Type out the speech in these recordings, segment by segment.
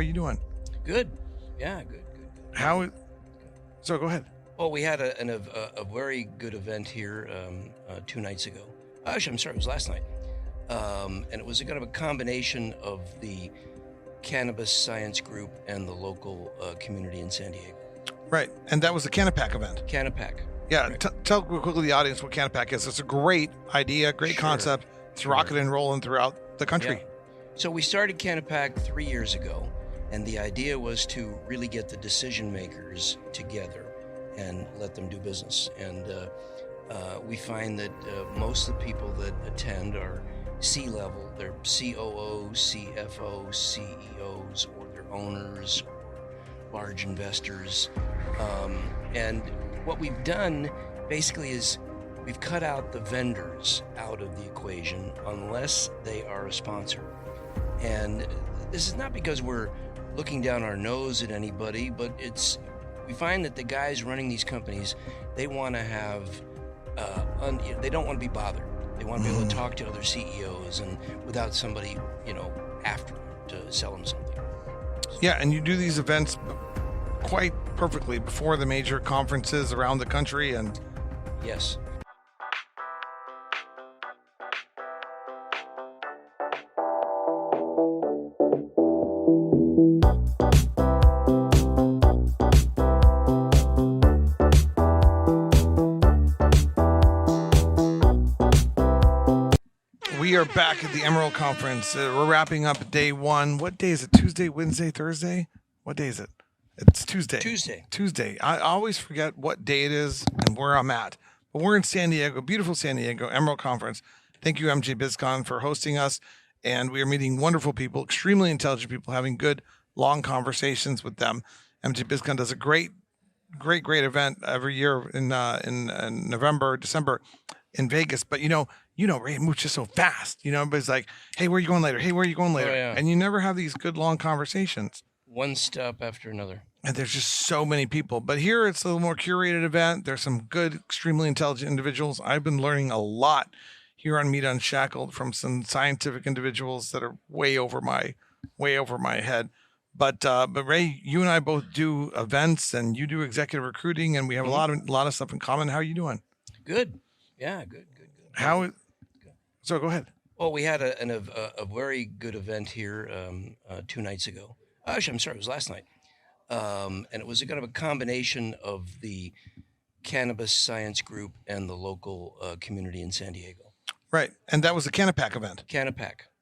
How are you doing? Good. Yeah, good. So go ahead. Well, we had a very good event here 2 nights ago. Actually, I'm sorry, it was last night. And it was a kind of a combination of the Cannabis Science Group and the local community in San Diego. Right. And that was the Canna event. Canna. Yeah. Tell quickly the audience what Canna is. It's a great idea, great concept. It's rocketing and rolling throughout the country. Yeah. So we started Canna 3 years ago, and the idea was to really get the decision makers together and let them do business. And we find that most of the people that attend are C-level. They're COOs, CFOs, CEOs, or they're owners or large investors. And what we've done basically is we've cut out the vendors out of the equation unless they are a sponsor. And this is not because we're looking down our nose at anybody, but we find that the guys running these companies, they want to have, they don't want to be bothered. They want to be able to talk to other CEOs and without somebody, after them to sell them something. Yeah, and you do these events quite perfectly before the major conferences around the country. And yes. We are back at the Emerald Conference. We're wrapping up day one. What day is it? Tuesday, Wednesday, Thursday? What day is it? It's Tuesday. Tuesday. I always forget what day it is and where I'm at. But we're in San Diego, beautiful San Diego, Emerald Conference. Thank you, MJ BizCon, for hosting us. And we are meeting wonderful people, extremely intelligent people, having good, long conversations with them. MJ BizCon does a great event every year in November, December in Vegas. But Ray moves just so fast. Everybody's like, hey, where are you going later? Hey, where are you going later? Oh, yeah. And you never have these good long conversations. One step after another. And there's just so many people. But here it's a little more curated event. There's some good, extremely intelligent individuals. I've been learning a lot here on Meet Unshackled from some scientific individuals that are way over my head. But Ray, you and I both do events, and you do executive recruiting, and we have a lot of stuff in common. How are you doing? Good. Yeah, good. So go ahead. Well, we had a very good event here 2 nights ago. Actually, I'm sorry, it was last night. And it was a kind of a combination of the Cannabis Science Group and the local community in San Diego. Right. And that was the Canna event. Canna.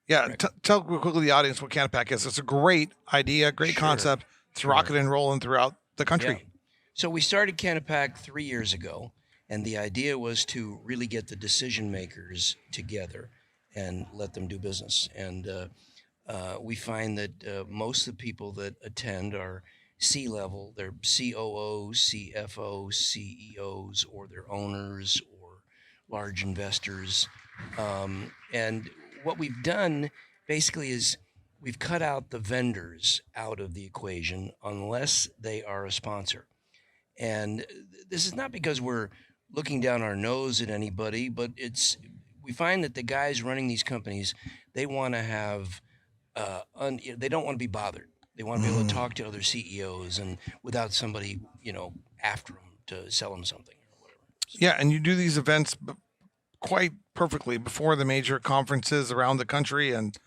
Yeah. Tell quickly the audience what Canna is. It's a great idea, great concept. It's rocketing and rolling throughout the country. Yeah. So we started Canna 3 years ago, and the idea was to really get the decision makers together and let them do business. And we find that most of the people that attend are C-level. They're COOs, CFOs, CEOs, or they're owners or large investors. And what we've done basically is we've cut out the vendors out of the equation unless they are a sponsor. And this is not because we're looking down our nose at anybody, but we find that the guys running these companies, they want to have, they don't want to be bothered. They want to be able to talk to other CEOs and without somebody, after them to sell them something or whatever. Yeah, and you do these events quite perfectly before the major conferences around the country. And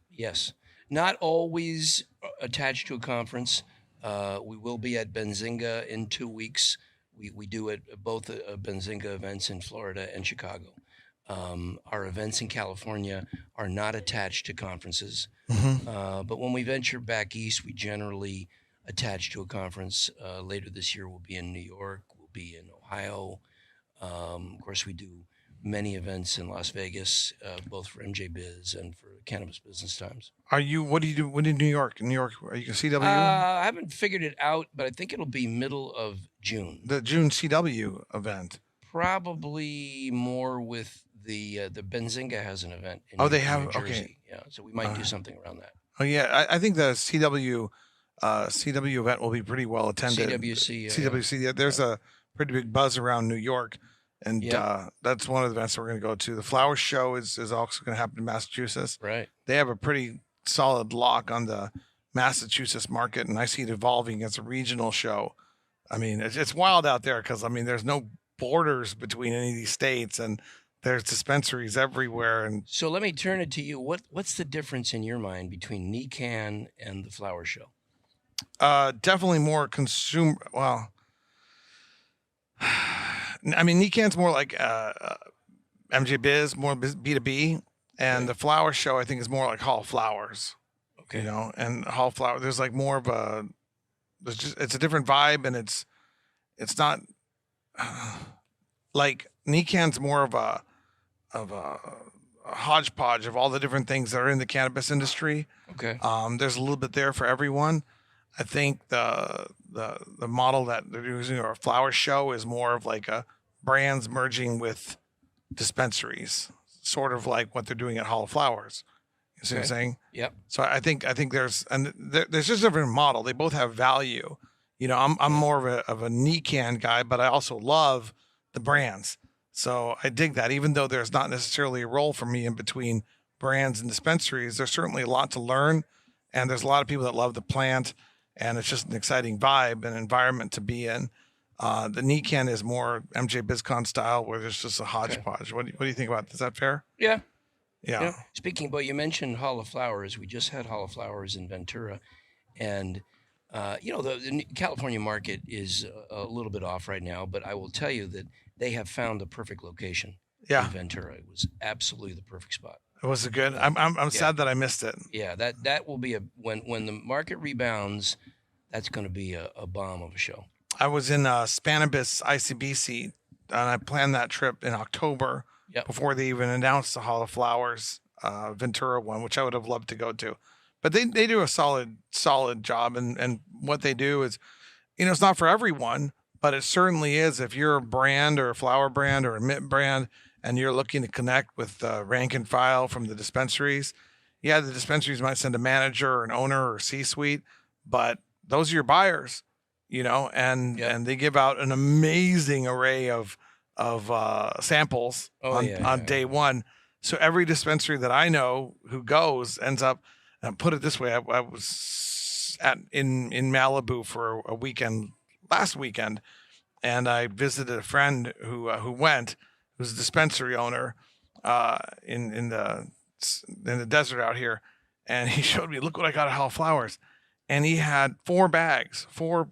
yes, not always attached to a conference. We will be at Benzinga in 2 weeks. We do it both Benzinga events in Florida and Chicago. Our events in California are not attached to conferences. But when we venture back east, we generally attach to a conference. Later this year, we'll be in New York. We'll be in Ohio. Of course, we do many events in Las Vegas, both for MJ Biz and for Cannabis Business Times. What do you do when in New York? In New York, are you CW? I haven't figured it out, but I think it'll be middle of June. The June CW event. Probably more with the Benzinga has an event in they New have Jersey. okay. Yeah, so we might do something around that. Oh yeah, I think the CW event will be pretty well attended. CWC. Yeah, there's a pretty big buzz around New York, and that's one of the events we're going to go to. The Flower Show is also going to happen in Massachusetts. Right. They have a pretty solid lock on the Massachusetts market, and I see it evolving as a regional show. I mean, it's wild out there because I mean, there's no borders between any of these states, and there's dispensaries everywhere. And So let me turn it to you. What's the difference in your mind between NECAN and the flower show? definitely more consumer. Well, I mean, NECAN's more like MJ Biz, more B2B, and Okay. the flower show I think is more like Hall of Flowers. Okay. You know, and Hall of Flower. There's like more of a. There's just it's a different vibe, and it's not like NECAN's more of a hodgepodge of all the different things that are in the cannabis industry. Okay. There's a little bit there for everyone. I think the model that they're using or a flower show is more of like a brands merging with dispensaries, sort of like what they're doing at Hall of Flowers. You see what I'm Okay. saying? Yep. So I think there's just a different model. They both have value. You know, I'm more of a NECAN guy, but I also love the brands. So I dig that, even though there's not necessarily a role for me in between brands and dispensaries. There's certainly a lot to learn, and there's a lot of people that love the plant, and it's just an exciting vibe and environment to be in. The NECAN is more MJ BizCon style, where there's just a hodgepodge. What do you think about? Is that fair? Yeah. Yeah. You know, speaking, but you mentioned Hall of Flowers. We just had Hall of Flowers in Ventura, and you know the California market is a little bit off right now. But I will tell you that they have found the perfect location Yeah. in Ventura. It was absolutely the perfect spot. Was it good? I'm sad that I missed it. Yeah, that will be a when the market rebounds, that's going to be a bomb of a show. I was in Cannabis ICBC, and I planned that trip in October Yep. before they even announced the Hall of Flowers Ventura one, which I would have loved to go to. But they do a solid job, and what they do is, you know, it's not for everyone, but it certainly is. If you're a brand or a flower brand or a mint brand, and you're looking to connect with rank and file from the dispensaries, yeah, the dispensaries might send a manager or an owner or C-suite, but those are your buyers, you know, and Yep. and they give out an amazing array of samples Oh, on yeah. day one. So every dispensary that I know who goes ends up. And put it this way, I was in Malibu for a weekend last weekend, and I visited a friend who went, who's a dispensary owner in the desert out here, and he showed me, look what I got at Hall of Flowers, and he had 4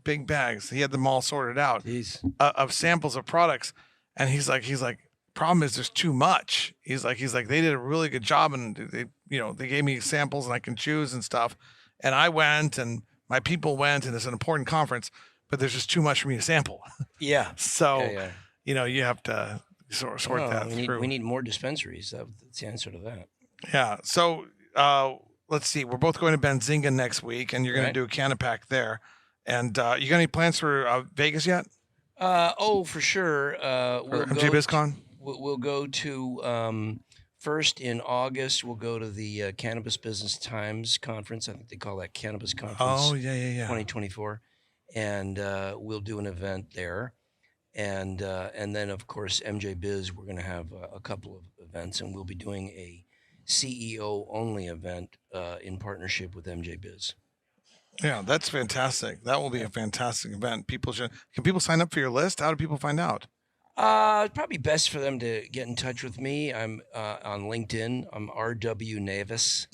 big bags. He had them all sorted out Jeez. of samples of products, and he's like, problem is there's too much. He's like, they did a really good job, and they gave me samples and I can choose and stuff. And I went, and my people went, and it's an important conference, but there's just too much for me to sample. Yeah. So, Yeah. you have to sort Oh, that through. we need more dispensaries. That's the answer to that. Yeah. So, let's see. We're both going to Benzinga next week, and you're going Right. to do a Canna Pack there. And you got any plans for Vegas yet? For sure. Or MJ BizCon? We'll go to first in August. We'll go to the Cannabis Business Times conference. I think they call that Cannabis Conference. Oh, yeah. 2024, and we'll do an event there, and then of course MJ Biz. We're going to have a couple of events, and we'll be doing a CEO only event in partnership with MJ Biz. Yeah, that's fantastic. That will be a fantastic event. Can people sign up for your list? How do people find out? It's probably best for them to get in touch with me. I'm on LinkedIn. I'm RW Navis,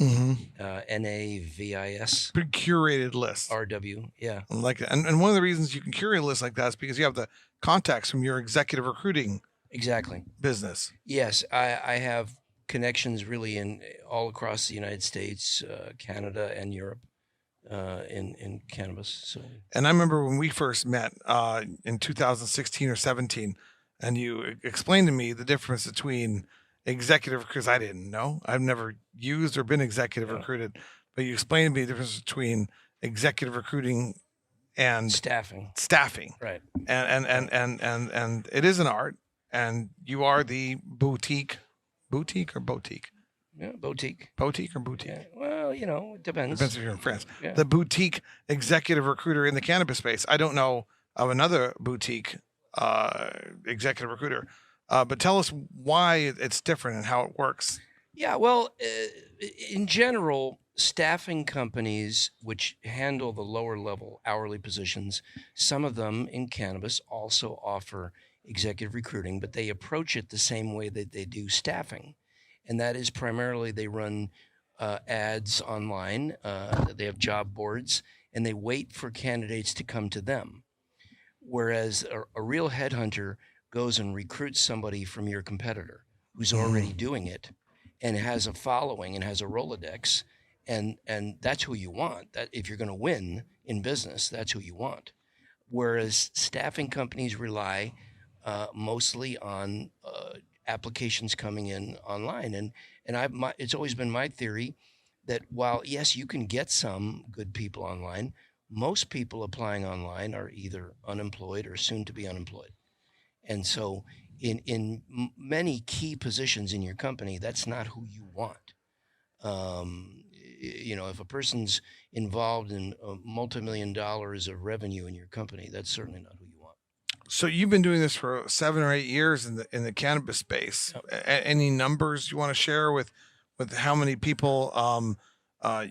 Navis. Pretty curated list. RW. Yeah. I like it. And one of the reasons you can curate a list like that is because you have the contacts from your executive recruiting Exactly. business. Yes, I have connections really in all across the United States, Canada, and Europe in cannabis. So And I remember when we first met in 2016 or 17, and you explained to me the difference between executive, because I didn't know. I've never used or been executive recruited, but you explained to me the difference between executive recruiting and staffing, And right? it is an art, and you are the boutique or boutique. Yeah, boutique. Boutique or boutique? Yeah. Well, it depends. Depends if you're in France. Yeah. The boutique executive recruiter in the cannabis space. I don't know of another boutique executive recruiter, but tell us why it's different and how it works. Yeah, well, in general, staffing companies which handle the lower level hourly positions, some of them in cannabis also offer executive recruiting, but they approach it the same way that they do staffing. And that is primarily they run ads online, they have job boards, and they wait for candidates to come to them. Whereas a real headhunter goes and recruits somebody from your competitor who's already doing it and has a following and has a Rolodex, and that's who you want. That if you're going to win in business, that's who you want. Whereas staffing companies rely mostly on applications coming in online, and it's always been my theory that while yes, you can get some good people online, most people applying online are either unemployed or soon to be unemployed. And so, many key positions in your company, that's not who you want. If a person's involved in multi-million dollars of revenue in your company, that's certainly not who you want. So you've been doing this for 7 or 8 years in the cannabis space. Yep. Any numbers you want to share with how many people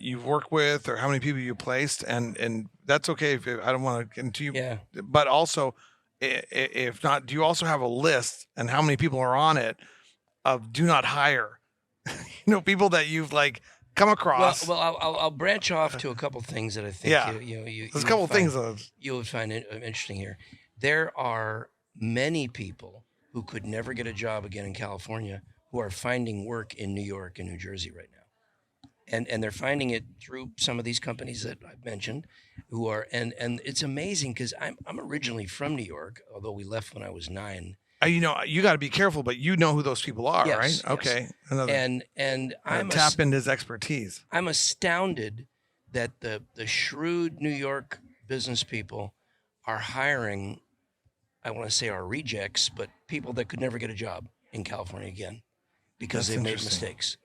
you've worked with or how many people you placed? And that's okay if I don't want to get into you. Yeah. But also, if not, do you also have a list and how many people are on it of do not hire? People that you've like come across. Well, I'll branch off to a couple things that I think Yeah. There's a couple things you would find interesting here. There are many people who could never get a job again in California who are finding work in New York and New Jersey right now. And they're finding it through some of these companies that I've mentioned who are and it's amazing because I'm originally from New York, although we left when I was 9. You got to be careful, but you know who those people are, Yes, right? yes. Okay. Another And I'm tap into his expertise. I'm astounded that the shrewd New York business people are hiring, I want to say our rejects, but people that could never get a job in California again because That's they've made interesting. mistakes.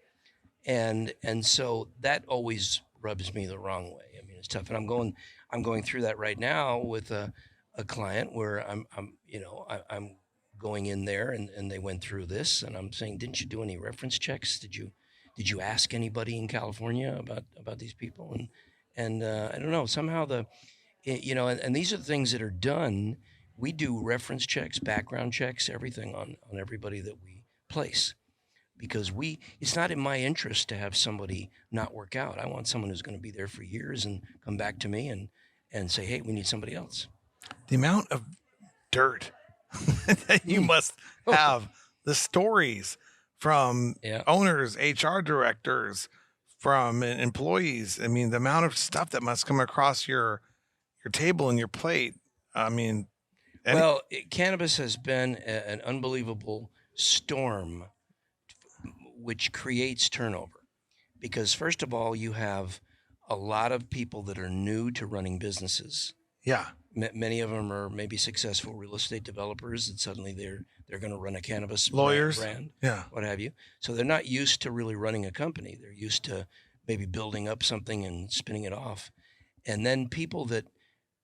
And so that always rubs me the wrong way. I mean, it's tough. And I'm going through that right now with a client where I'm going in there and they went through this and I'm saying, didn't you do any reference checks? Did you ask anybody in California about these people? And I don't know, somehow and these are the things that are done. We do reference checks, background checks, everything on everybody that we place because it's not in my interest to have somebody not work out. I want someone who's going to be there for years and come back to me and say, hey, we need somebody else. The amount of dirt that you must have, the stories from owners, HR directors, from employees. I mean, the amount of stuff that must come across your table and your plate. I mean, cannabis has been an unbelievable storm which creates turnover because first of all, you have a lot of people that are new to running businesses. Yeah. Many of them are maybe successful real estate developers and suddenly they're going to run a cannabis lawyers, brand, yeah, what have you. So they're not used to really running a company. They're used to maybe building up something and spinning it off. And then people that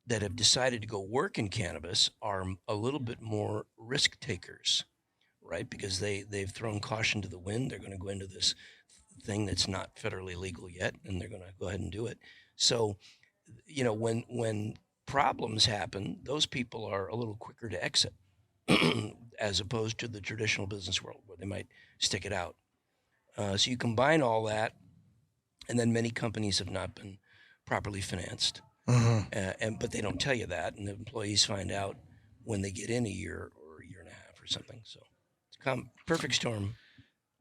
have decided to go work in cannabis are a little bit more risk takers, right? Because they've thrown caution to the wind. They're going to go into this thing that's not federally legal yet, and they're going to go ahead and do it. So, when problems happen, those people are a little quicker to exit as opposed to the traditional business world where they might stick it out. So you combine all that, and then many companies have not been properly financed. But they don't tell you that, and the employees find out when they get in a year or a year and a half or something. So it's perfect storm.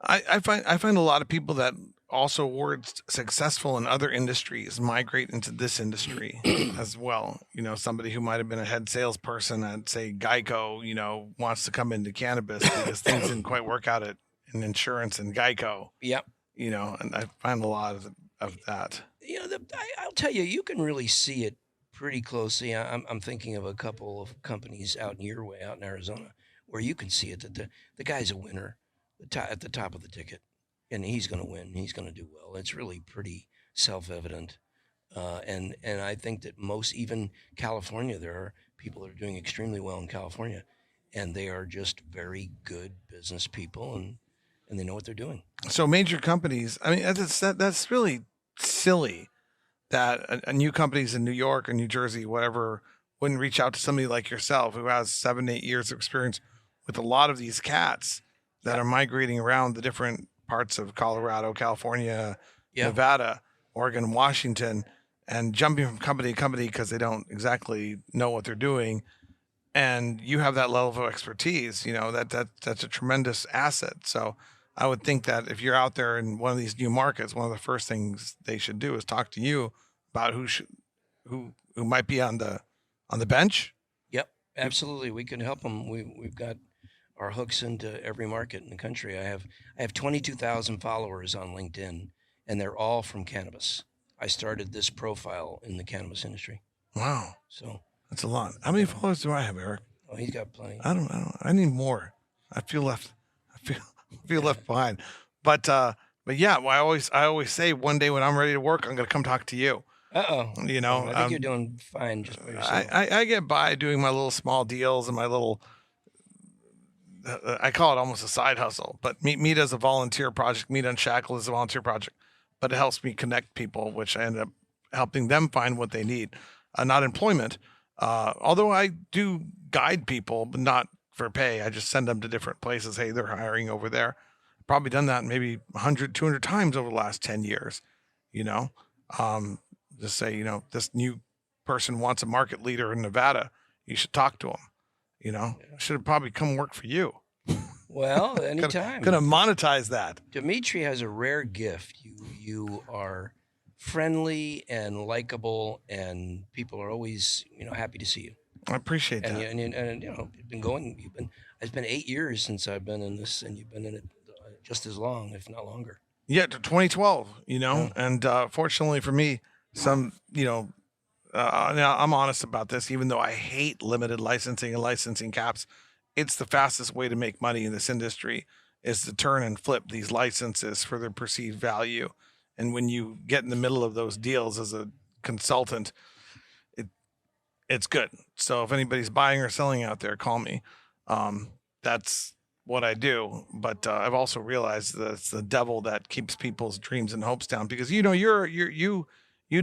I find a lot of people that also were successful in other industries migrate into this industry as well. Somebody who might have been a head salesperson at say Geico, wants to come into cannabis because things didn't quite work out in insurance and Geico. Yep. And I find a lot of that. I'll tell you, you can really see it pretty closely. I'm thinking of a couple of companies out in your way, out in Arizona, where you can see it that the guy's a winner at the top of the ticket, and he's going to win. He's going to do well. It's really pretty self-evident. And I think that even California, there are people that are doing extremely well in California, and they are just very good business people, and they know what they're doing. So major companies, I mean, that's really silly that a new companies in New York or New Jersey, whatever, wouldn't reach out to somebody like yourself who has 7, 8 years of experience with a lot of these cats that are migrating around the different parts of Colorado, California, Nevada, Oregon, Washington, and jumping from company to company because they don't exactly know what they're doing. And you have that level of expertise, that's a tremendous asset. So I would think that if you're out there in one of these new markets, one of the first things they should do is talk to you about who might be on the bench. Yep, absolutely. We can help them. We've got our hooks into every market in the country. I have 22,000 followers on LinkedIn, and they're all from cannabis. I started this profile in the cannabis industry. Wow. So that's a lot. How many followers do I have, Eric? Oh, he's got plenty. I don't know. I need more. I feel left left behind. But yeah, well, I always say one day when I'm ready to work, I'm going to come talk to you. I think you're doing fine just by yourself. I get by doing my little small deals and my little, I call it almost a side hustle, but Meet as a volunteer project, Meet Unshackled as a volunteer project, but it helps me connect people, which I end up helping them find what they need, not employment. Although I do guide people, but not for pay. I just send them to different places. Hey, they're hiring over there. I've probably done that maybe 100, 200 times over the last 10 years, just say, this new person wants a market leader in Nevada. You should talk to him. I should have probably come work for you. Well, anytime. Gonna monetize that. Dimitri has a rare gift. You are friendly and likable, and people are always, happy to see you. I appreciate that. And you've been going. It's been 8 years since I've been in this, and you've been in it just as long, if not longer. Yeah, to 2012. And fortunately for me, some, now I'm honest about this. Even though I hate limited licensing and licensing caps, it's the fastest way to make money in this industry is to turn and flip these licenses for their perceived value. And when you get in the middle of those deals as a consultant, it's good. So if anybody's buying or selling out there, call me. That's what I do. But I've also realized that it's the devil that keeps people's dreams and hopes down because you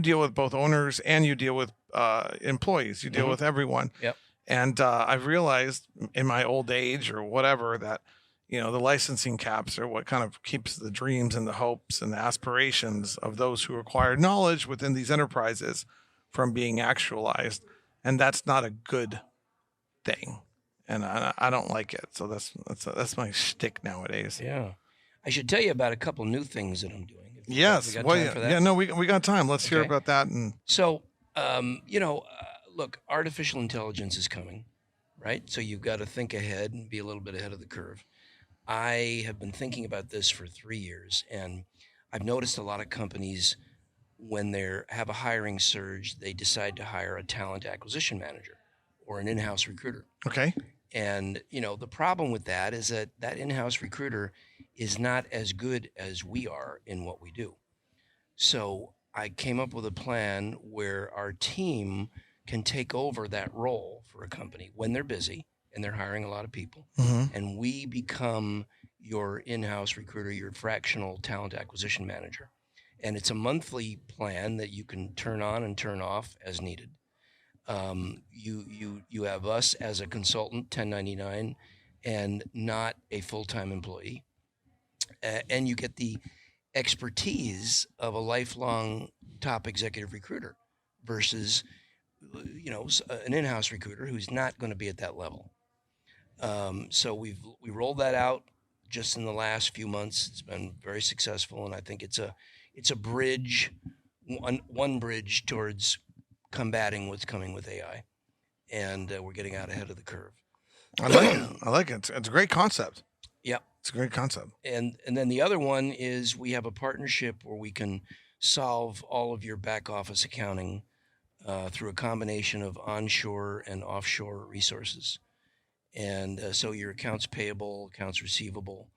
deal with both owners and you deal with employees. You deal with everyone. Yep. And I've realized in my old age or whatever that the licensing caps are what kind of keeps the dreams and the hopes and the aspirations of those who acquire knowledge within these enterprises from being actualized. And that's not a good thing. And I don't like it. So that's my shtick nowadays. Yeah. I should tell you about a couple new things that I'm doing. Yes. We got time. Let's hear about that. And so, look, artificial intelligence is coming, right? So you've got to think ahead and be a little bit ahead of the curve. I have been thinking about this for 3 years, and I've noticed a lot of companies, when they have a hiring surge, they decide to hire a talent acquisition manager or an in-house recruiter. Okay. And, the problem with that is that in-house recruiter is not as good as we are in what we do. So I came up with a plan where our team can take over that role for a company when they're busy and they're hiring a lot of people. Mm-hmm. And we become your in-house recruiter, your fractional talent acquisition manager. And it's a monthly plan that you can turn on and turn off as needed. You have us as a consultant, 1099, and not a full-time employee. And you get the expertise of a lifelong top executive recruiter versus, an in-house recruiter who's not going to be at that level. So we rolled that out just in the last few months. It's been very successful, and I think it's a bridge, one bridge towards combating what's coming with AI, and we're getting out ahead of the curve. I like it. It's a great concept. Yep. It's a great concept. And then the other one is we have a partnership where we can solve all of your back office accounting through a combination of onshore and offshore resources. And so your accounts payable, accounts receivable,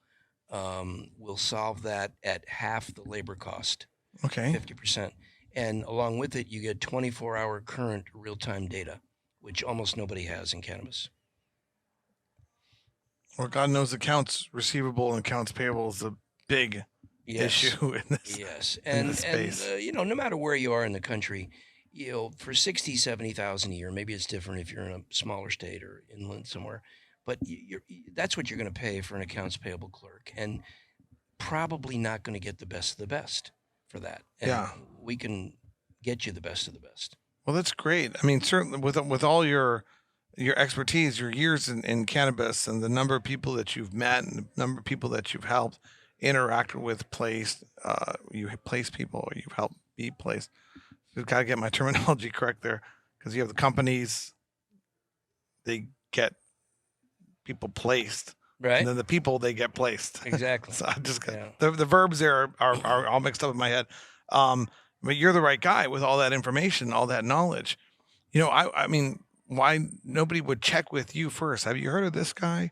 we'll solve that at half the labor cost. Okay. 50%. And along with it, you get 24-hour current real-time data, which almost nobody has in cannabis. Well, God knows accounts receivable and accounts payable is a big issue in this. Yes, in this space. no matter where you are in the country, for 60, 70,000 a year, maybe it's different if you're in a smaller state or inland somewhere, but that's what you're going to pay for an accounts payable clerk, and probably not going to get the best of the best for that. And we can get you the best of the best. Well, that's great. I mean, certainly with all your expertise, your years in cannabis, and the number of people that you've met, and the number of people that you've helped interact with, placed, you place people, or you've helped be placed. I've got to get my terminology correct there, because you have the companies, they get people placed, right? And then the people, they get placed. Exactly. So I just got the verbs there are all mixed up in my head. But you're the right guy with all that information, all that knowledge. I mean, why nobody would check with you first? Have you heard of this guy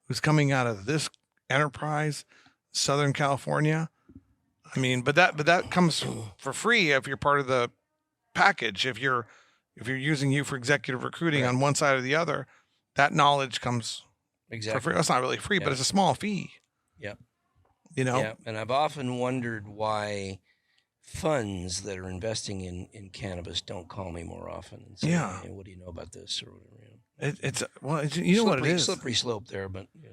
who's coming out of this enterprise, Southern California? I mean, but that comes for free if you're part of the package. If you're using you for executive recruiting on one side or the other, that knowledge comes for free. It's not really free, but it's a small fee. Yeah. Yeah. And I've often wondered why funds that are investing in cannabis don't call me more often and say, hey, what do you know about this or whatever? It's what it is. Slippery slope there, but you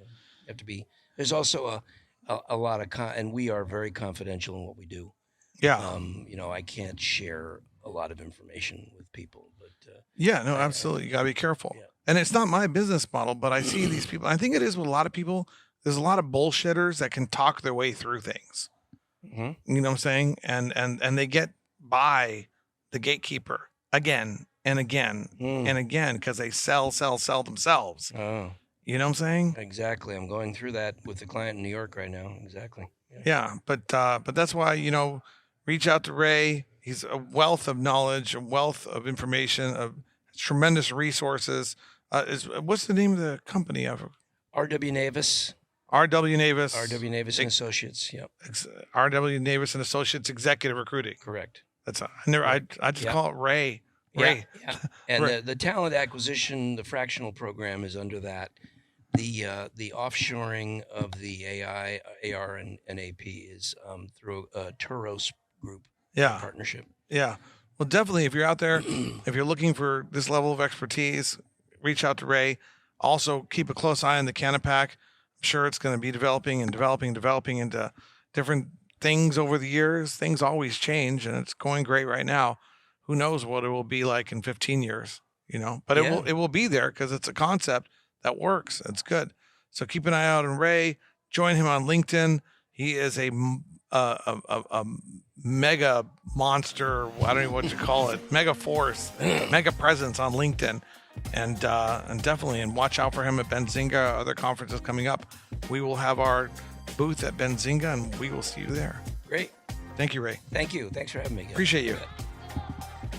have to be. There's also a lot of and we are very confidential in what we do. Yeah. I can't share a lot of information with people, but absolutely, you gotta be careful. Yeah. And it's not my business model, but I see these people. I think it is with a lot of people. There's a lot of bullshitters that can talk their way through things. Mm-hmm. You know what I'm saying? And they get by the gatekeeper again and again and again because they sell themselves. Oh. You know what I'm saying? Exactly. I'm going through that with the client in New York right now. Exactly. Yeah, but that's why, reach out to Ray. He's a wealth of knowledge, a wealth of information, of tremendous resources. What's the name of the company? R.W. Navis. R.W. Navis. R.W. Navis and Associates. Yep. R.W. Navis and Associates Executive Recruiting. Correct. That's I just call it Ray. Ray. Yeah. And the talent acquisition, the fractional program is under that. The offshoring of the AI, AR, and AP is through a Turos group partnership. Yeah. Well, definitely, if you're out there, if you're looking for this level of expertise, reach out to Ray. Also, keep a close eye on the Canna Pack. I'm sure it's going to be developing into different things over the years. Things always change, and it's going great right now. Who knows what it will be like in 15 years, But it will be there because it's a concept that works. It's good. So keep an eye out on Ray. Join him on LinkedIn. He is a mega monster. I don't know what you call it. Mega force, mega presence on LinkedIn. And definitely, and watch out for him at Benzinga, other conferences coming up. We will have our booth at Benzinga, and we will see you there. Great. Thank you, Ray. Thank you. Thanks for having me again. Appreciate you.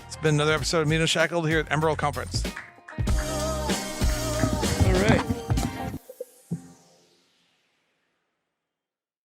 It's been another episode of Mino Shackled here at Emerald Conference.